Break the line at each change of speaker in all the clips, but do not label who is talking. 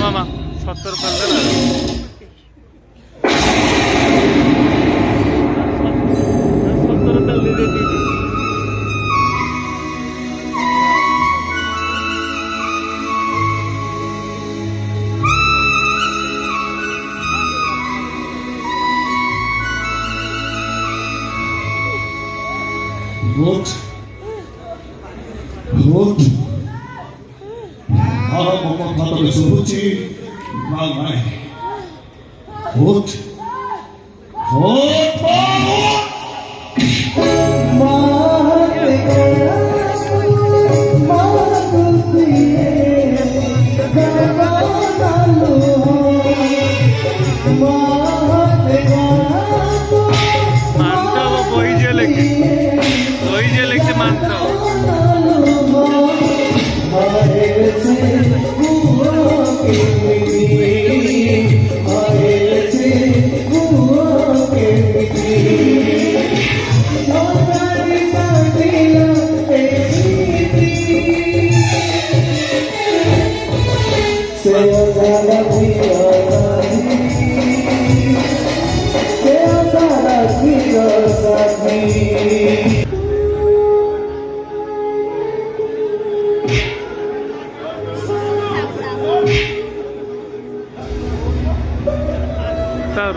मामा 70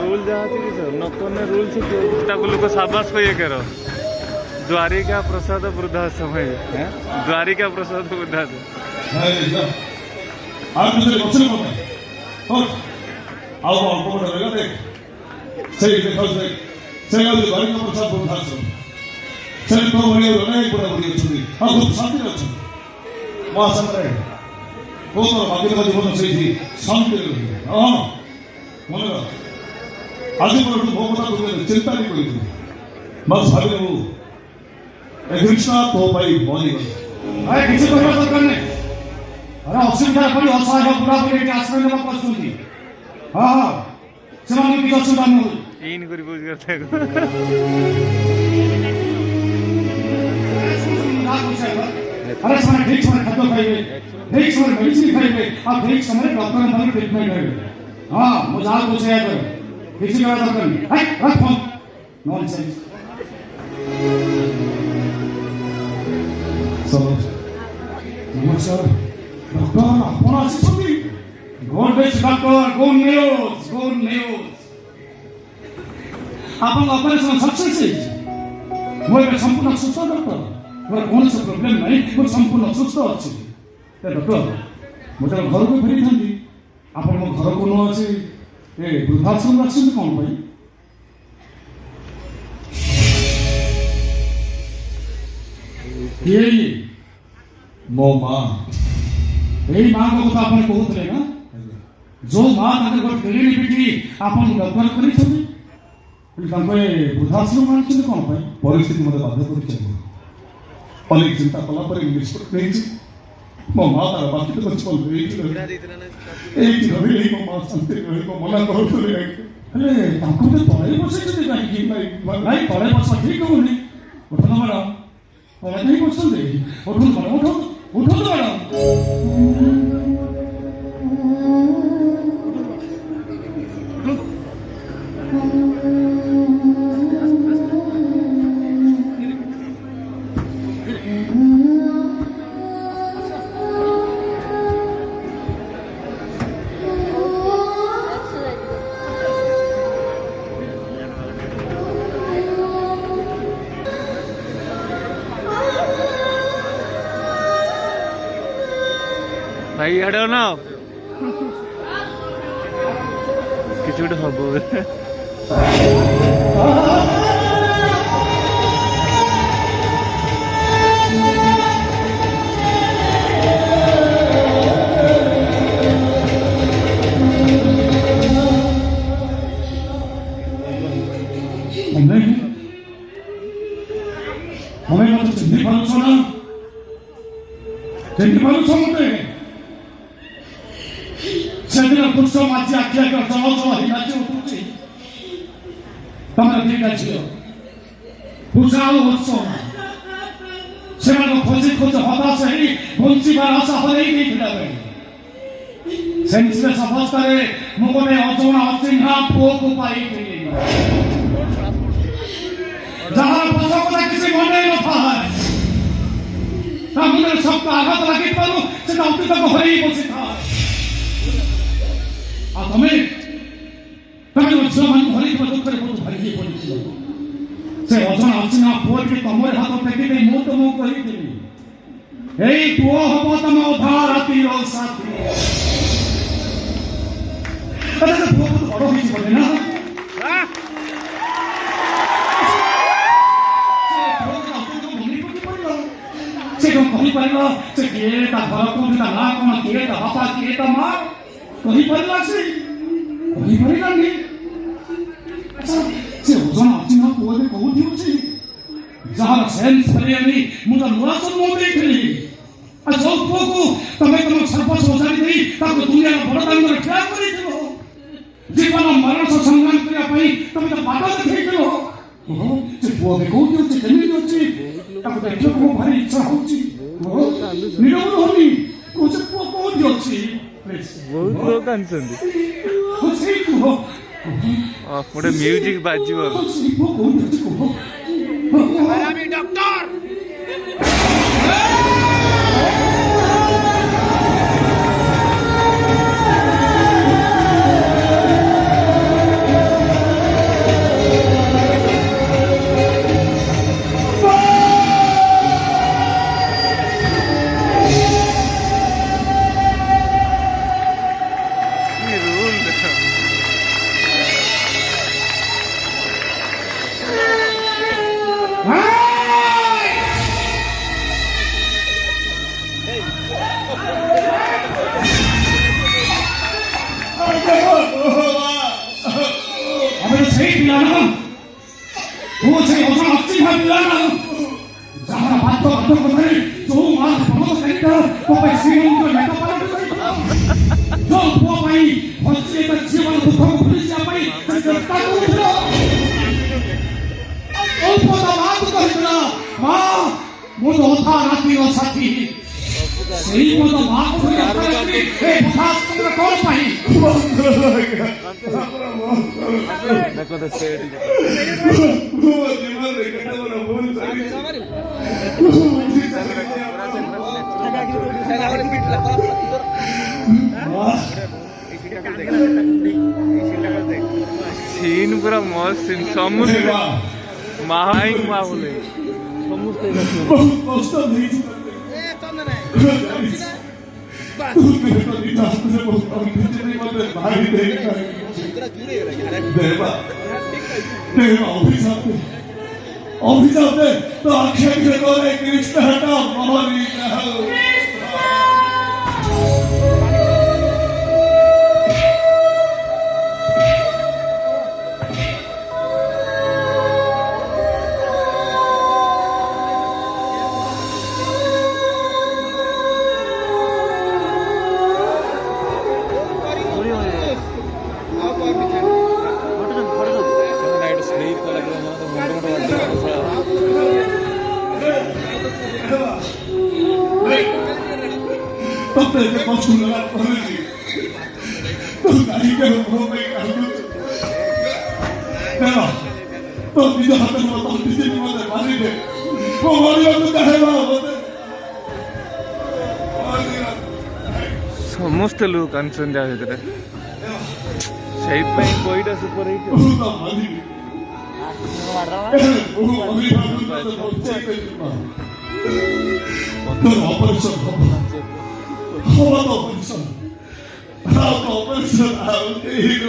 rule जहाँ नकने rule लोग शाबाश को ये करो द्वारिका प्रसाद वृद्धाश्रम है द्वारिका प्रसाद वृद्धाश्रम
आज मो कथा चिंता नहीं करी मैं भावी कृष्णा तो भाई मरी
अरे किसी को दरकार नहीं अरे असुविधा पड़ी असहाय पूरा पूरी आश्रय नेबा पछुंती हां हां सेमान की असुविधा नहीं
इन करी बुझ करते
अरे समय ठीक समय खाद्य खाइबे ठीक समय मेडिसिन खाइबे आ ठीक समय डॉक्टर मन ट्रीटमेंट करिवे हां मुझे आज पूछे कर किसी का दरकार नहीं है रख फोन नॉनसेंस नमस्कार डॉक्टर आपण आसी good best doctor good news आपण ऑपरेशन सक्सेस मोर संपूर्ण सुस्थ डॉक्टर मोर कौन सा प्रॉब्लम नहीं मोर संपूर्ण सुस्थ अछि डॉक्टर मोर घर को फेरी थांदी आपण मो घर को न अछि ए वृद्धाश्रम रखछन कोन भाई ये
मो मां
यही मां को तो आपने कहते ना जो मां ताके घर फेरी पिटी आपन डॉक्टर करी छथि ताके वृद्धाश्रम मानछन कोन भाई
परिस्थिति मते बाध्य करि चाहिए अनेक चिंता कला पर निष्पत्ति नहीं मो मां तार बाकी तो कुछ बोल रही थी एक रवि नहीं मो मां संते रही को मना करो तो रे
अरे ताको तो तळे बसे छथि काई नहीं तळे बस ठीक होनी उठना बड़ा और नहीं कुछ दे उठो बड़ा उठो तो बड़ा
भाई I don't know किसी उठे हबो
ତମେ ମତେ ଚିହ୍ନି ପାରୁଛ ନା? ଚିହ୍ନି ପାରୁଛ ମତେ? ସେଦିନ ପୁରୁଷ ମାଝି ଆଖି ଆଗରେ ଜଳ ଜଳ ହେଇ ନାଚି ଉଠୁଛି। ତମର ଦିଟା ଝିଅ ପୂଜା ଆଉ ବର୍ଷନା, ସେମାନଙ୍କୁ ଖୋଜି ଖୋଜି ହତାଶ ହେଇ ବଞ୍ଚିବାର ଆଶା ହରେଇ ଦେଇଥିଲା ବେଳେ ସେନ୍ସଲେସ୍ ଅବସ୍ଥାରେ ମୁଁ ଗୋଟେ ଅଜଣା ଅଚିହ୍ନା ପୁଅକୁ ପାଇଥିଲି, ଯାହାର ପଛ କଥା କିଛି ମନେ ନଥାଏ। ତା ମୁଣ୍ଡରେ ଶକ୍ତ ଆଘାତ ଲାଗିଥିବାରୁ ସେ ତା ଅତୀତକୁ ହରେଇ ବସିଥାଏ। ଆଉ ତମେ ଝିଅମାନଙ୍କୁ ହରେଇଥିବା ଦୁଃଖରେ ବହୁତ ଭାଙ୍ଗି ପଡ଼ିଥିଲ। ସେ ଅଜଣା ଅଚିହ୍ନା ପୁଅଟି ତମର ହାତ ଟେକି ଦେଇ ମୁଁ ତମକୁ କହିଥିଲି, ଏଇ ପୁଅ ହବ ତମ ଅଧା ରାତିର ସାଥୀ। ପୁଅ ବହୁତ ବଡ ହେଇଛି ବୋଧେ ନା? ସେ କଣ କହିପାରିବ? ସେ କିଏ, ତା ଘର କୋଉଠି, ତା ନାଁ କଣ, କିଏ ତା ବାପା, କିଏ ତା ମା କହିପାରିଲା? ସେ କହିପାରିଲାନି। ସେ ଓଜନ ଅଚିହ୍ନା ପୁଅ ଯେ କୋଉଠି ଅଛି, ଯାହାର ସେନ୍ସ ଫେରିଆନି ମୁଁ ତ ନୂଆ ଜନ୍ମ ଦେଇଥିଲି। ଆଉ ଯୋଉ ପୁଅକୁ ତମେ ତମ ସର୍ବସ୍ୱ ସଜାଡ଼ି ଦେଇ ତାକୁ ଦୁନିଆର ବଡ ଦାଣ୍ଡରେ ଠିଆ କରିଥିଲ, ଜୀବନ ମରଣ ସଂଗ୍ରାମ କରିବା ପାଇଁ ତମେ ତ ବାଟ ଦେଖେଇଥିଲ। ସେ ପୁଅ ଏବେ କୋଉଠି ଅଛି, କେମିତି ଅଛି, ତାକୁ ଦେଖିବାକୁ ମୋ ଭାରି ଇଚ୍ଛା ହଉଛି। ନିରବ ହଉନି, ସେ ପୁଅ କୋଉଠି ଅଛି?
ବହୁତ ଲୋକ କାନ୍ଦୁଛନ୍ତି।
ସେଇ ପୁଅ
ଗୋଟେ ମ୍ୟୁଜିକ ବାଜିବ।
ସେଇ ପୁଅ କୋଉଠି ଅଛି କୁହ? ସେଇ ପିଲାର ପୁଅ, ସେଇ ଅଜଣା ଅଚିହ୍ନା ପିଲାର ଯାହାର ଭାତ କଥାରେ ଯୋଉ ମା ପ୍ରମୋଦ କରିଥିଲା ତୋ ପାଇଁ ଶ୍ରୀମନ୍ତ ନେତା ପାଲନ କରିଥିଲା, ଯୋଉ ପୁଅ ପାଇଁ ବଞ୍ଚିତ ଜୀବନ ଦୁଃଖକୁ ଭୁଲିଯିବା ପାଇଁ ଚେଷ୍ଟା କରୁଥିଲା, ଯୋଉ ପୁଅ ତା ମାକୁ କହିଥିଲା, ମା ମୁଁ ତ ଅଧା ରାତିର ସାଥୀ, ସେଇ ପୁଅ ତ ମାକୁ କଣ ପାଇଁ
ଦେଖ ତ ସେଠି सीन पूरा मस्त सीन समस्त महाई माँ बोले समस्त
बहुत कष्ट ଦେଇଛି অভিশাপ দে তো আক্ষেপ করে কৃষ্ণ হটা মহাবীর तब तक कष्ट लगा पड़ेगी तो गाड़ी के हो गई कांदू देखो तो निज हाथ में तो किसी भी मत मारी दे वो मारी तो कहेगा होते
समस्त लोग कंसर्न जा रहे सही पे कोईटा सुपर हिट
तो operation What operation? How operation? How big?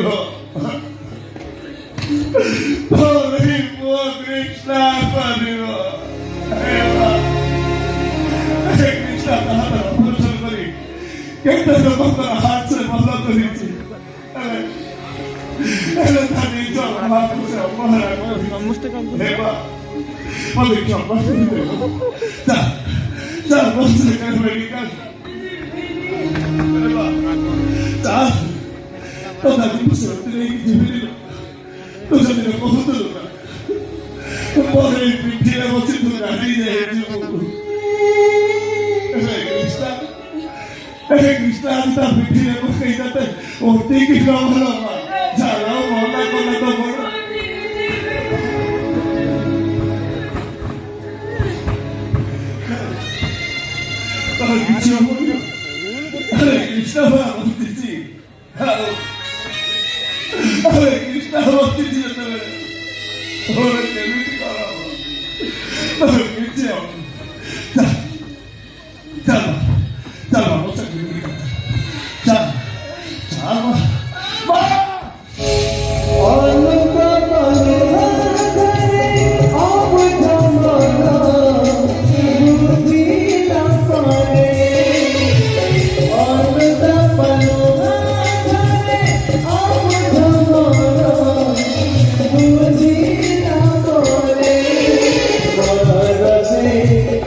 Holy poor Krishna, Padma. Hey Krishna, कहाँ था operation करी? कितने लोगों का हाथ से बंदा तो नीचे. अरे थाने जो हमारे से हमारा
समस्त company
Olha aqui, ó, basta de Deus. Tá, tá, basta de casa, vai ficar. Olha lá. Tá. Toda a vida você tem que dividir. Não se tem como tudo, cara. Não pode repetir você do nariz aí, É cristão, está pedindo porque ainda tem o tique que vamos lá. Já não, vamos lá, vamos lá. Hare Krishna, Hare Krishna, Bhakti ji. Hare Krishna, Bhakti ji. Hare Krishna, Hare Krishna. Chalo, chalo, no se me chalo, chalo, va.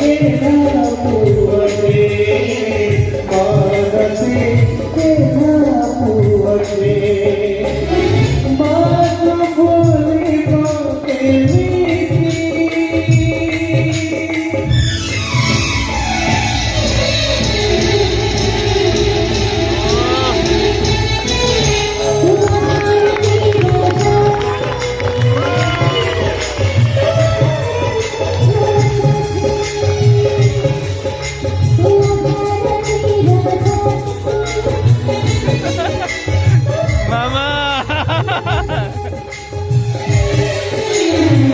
Yeah.